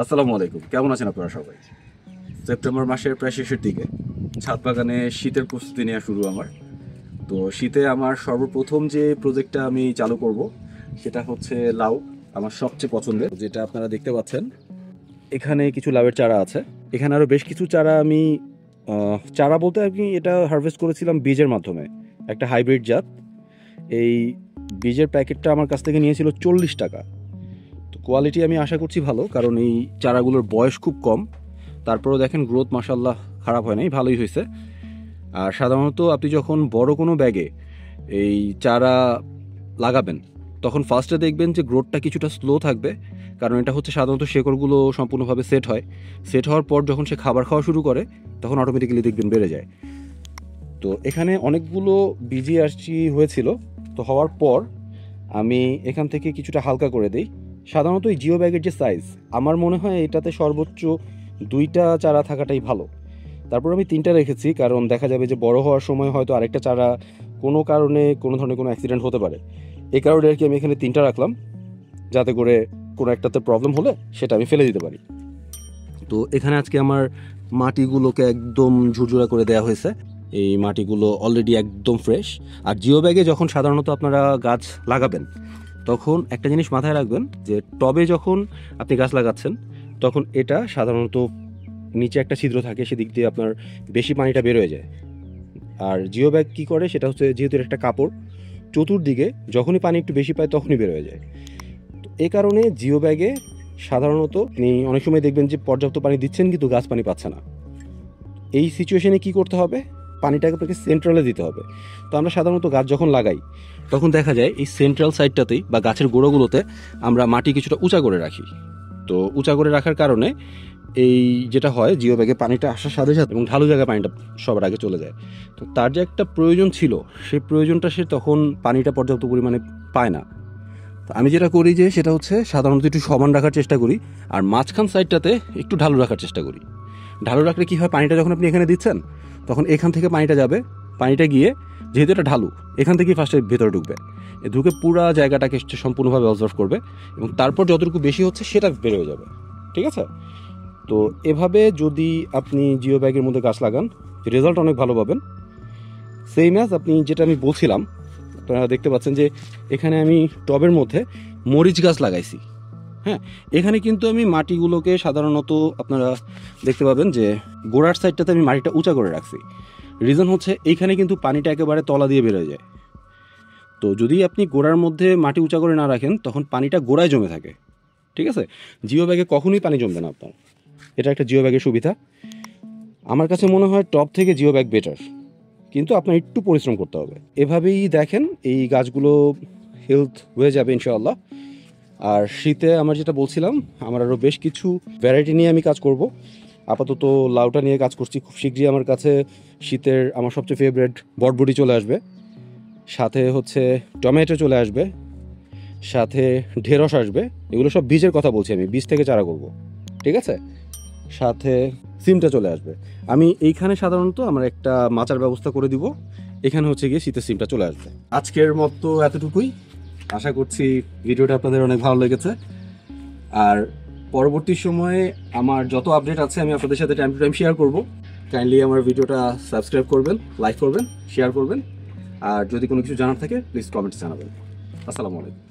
আসসালামু আলাইকুম, কেমন আছেন আপনারা সবাই? সেপ্টেম্বর মাসের প্রায় শেষের দিকে ছাদ বাগানে শীতের প্রস্তুতি নেওয়া শুরু আমার। তো শীতে আমার সর্বপ্রথম যে প্রজেক্টটা আমি চালু করব সেটা হচ্ছে লাউ। আমার সবচেয়ে পছন্দের, যেটা আপনারা দেখতে পাচ্ছেন এখানে কিছু লাউয়ের চারা আছে। এখানে আরও বেশ কিছু চারা আমি চারা বলতে আমি এটা হারভেস্ট করেছিলাম বীজের মাধ্যমে, একটা হাইব্রিড জাত। এই বীজের প্যাকেটটা আমার কাছ থেকে নিয়েছিল 40 টাকা। তো কোয়ালিটি আমি আশা করছি ভালো, কারণ এই চারাগুলোর বয়স খুব কম। তারপরেও দেখেন গ্রোথ মাশাল্লাহ খারাপ হয় নাই, ভালোই হয়েছে। আর সাধারণত আপনি যখন বড় কোনো ব্যাগে এই চারা লাগাবেন তখন ফার্স্টে দেখবেন যে গ্রোথটা কিছুটা স্লো থাকবে, কারণ এটা হচ্ছে সাধারণত শেকড়গুলো সম্পূর্ণভাবে সেট হয়। সেট হওয়ার পর যখন সে খাবার খাওয়া শুরু করে তখন অটোমেটিক্যালি দেখবেন বেড়ে যায়। তো এখানে অনেকগুলো বিজি আসছি হয়েছিল। তো হওয়ার পর আমি এখান থেকে কিছুটা হালকা করে দিই। সাধারণত এই জিও ব্যাগের যে সাইজ, আমার মনে হয় এটাতে সর্বোচ্চ 2টা চারা থাকাটাই ভালো। তারপর আমি 3টা রেখেছি, কারণ দেখা যাবে যে বড় হওয়ার সময় হয়তো আরেকটা চারা কোনো কারণে কোনো ধরনের কোনো অ্যাক্সিডেন্ট হতে পারে। এই কারণে আর কি আমি এখানে 3টা রাখলাম, যাতে করে কোনো একটাতে প্রবলেম হলে সেটা আমি ফেলে দিতে পারি। তো এখানে আজকে আমার মাটিগুলোকে একদম ঝুরঝুরা করে দেওয়া হয়েছে। এই মাটিগুলো অলরেডি একদম ফ্রেশ। আর জিও ব্যাগে যখন সাধারণত আপনারা গাছ লাগাবেন তখন একটা জিনিস মাথায় রাখবেন, যে টবে যখন আপনি গাছ লাগাচ্ছেন তখন এটা সাধারণত নিচে একটা ছিদ্র থাকে, সেদিক দিয়ে আপনার বেশি পানিটা বের হয়ে যায়। আর জিও ব্যাগ কী করে সেটা হচ্ছে, যেহেতু এর একটা কাপড়, চতুর্দিকে যখনই পানি একটু বেশি পায় তখনই বের হয়ে যায়। তো এই কারণে জিও ব্যাগে সাধারণত আপনি অনেক সময় দেখবেন যে পর্যাপ্ত পানি দিচ্ছেন কিন্তু গাছ পানি পাচ্ছে না। এই সিচুয়েশনে কি করতে হবে, পানিটাকে আপনাকে সেন্ট্রালে দিতে হবে। তো আমরা সাধারণত গাছ যখন লাগাই তখন দেখা যায় এই সেন্ট্রাল সাইডটাতেই বা গাছের গোড়াগুলোতে আমরা মাটি কিছুটা উঁচা করে রাখি। তো উঁচা করে রাখার কারণে এই যেটা হয়, জিও ব্যাগে পানিটা আসার সাথে সাথে এবং ঢালু জায়গায় পানিটা সবার আগে চলে যায়। তো তার যে একটা প্রয়োজন ছিল, সেই প্রয়োজনটা সে তখন পানিটা পর্যাপ্ত পরিমাণে পায় না। তো আমি যেটা করি যে সেটা হচ্ছে সাধারণত একটু সমান রাখার চেষ্টা করি, আর মাঝখান সাইডটাতে একটু ঢালু রাখার চেষ্টা করি। ঢালু রাখলে কী হয়, পানিটা যখন আপনি এখানে দিচ্ছেন তখন এখান থেকে পানিটা যাবে, পানিটা গিয়ে যেহেতু এটা ঢালু এখান থেকেই ফার্স্টে ভেতরে ঢুকবে, ঢুকে পুরো জায়গাটাকে সম্পূর্ণভাবে অবজার্ভ করবে এবং তারপর যতটুকু বেশি হচ্ছে সেটা বের হয়ে যাবে। ঠিক আছে? তো এভাবে যদি আপনি জিও ব্যাগের মধ্যে গাছ লাগান রেজাল্ট অনেক ভালো পাবেন। সেম অ্যাজ আপনি যেটা আমি বলছিলাম, আপনারা দেখতে পাচ্ছেন যে এখানে আমি টবের মধ্যে মরিচ গাছ লাগাইছি। হ্যাঁ, এখানে কিন্তু আমি মাটিগুলোকে সাধারণত আপনারা দেখতে পাবেন যে গোড়ার সাইডটাতে আমি মাটিটা উঁচা করে রাখছি। রিজন হচ্ছে এইখানে কিন্তু পানিটা একেবারে তলা দিয়ে বেরোয় যায়। তো যদি আপনি গোড়ার মধ্যে মাটি উঁচা করে না রাখেন তখন পানিটা গোড়ায় জমে থাকে। ঠিক আছে? জিও ব্যাগে কখনোই পানি জমবে না আপনার। এটা একটা জিও ব্যাগের সুবিধা। আমার কাছে মনে হয় টপ থেকে জিও ব্যাগ বেটার, কিন্তু আপনার একটু পরিশ্রম করতে হবে। এভাবেই দেখেন এই গাছগুলো হেলথ হয়ে যাবে ইনশাআল্লাহ। আর শীতে আমার যেটা বলছিলাম, আমার আরও বেশ কিছু ভ্যারাইটি নিয়ে আমি কাজ করব। আপাতত লাউটা নিয়ে কাজ করছি। খুব শীঘ্রই আমার কাছে শীতের আমার সবচেয়ে ফেভারিট বটবটি চলে আসবে, সাথে হচ্ছে টমেটো চলে আসবে, সাথে ঢেঁড়স আসবে। এগুলো সব বীজের কথা বলছি, আমি বীজ থেকে চারা করব। ঠিক আছে? সাথে সিমটা চলে আসবে। আমি এইখানে সাধারণত আমার একটা মাচার ব্যবস্থা করে দিব, এখানে হচ্ছে গিয়ে শীতের সিমটা চলে আসবে। আজকের মতো এতটুকুই। আশা করছি ভিডিওটা আপনাদের অনেক ভালো লেগেছে। আর পরবর্তী সময়ে আমার যত আপডেট আছে আমি আপনাদের সাথে টাইম টু টাইম শেয়ার করব। কাইন্ডলি আমার ভিডিওটা সাবস্ক্রাইব করবেন, লাইক করবেন, শেয়ার করবেন। আর যদি কোনো কিছু জানার থাকে প্লিজ কমেন্টস জানাবেন। আসসালামু আলাইকুম।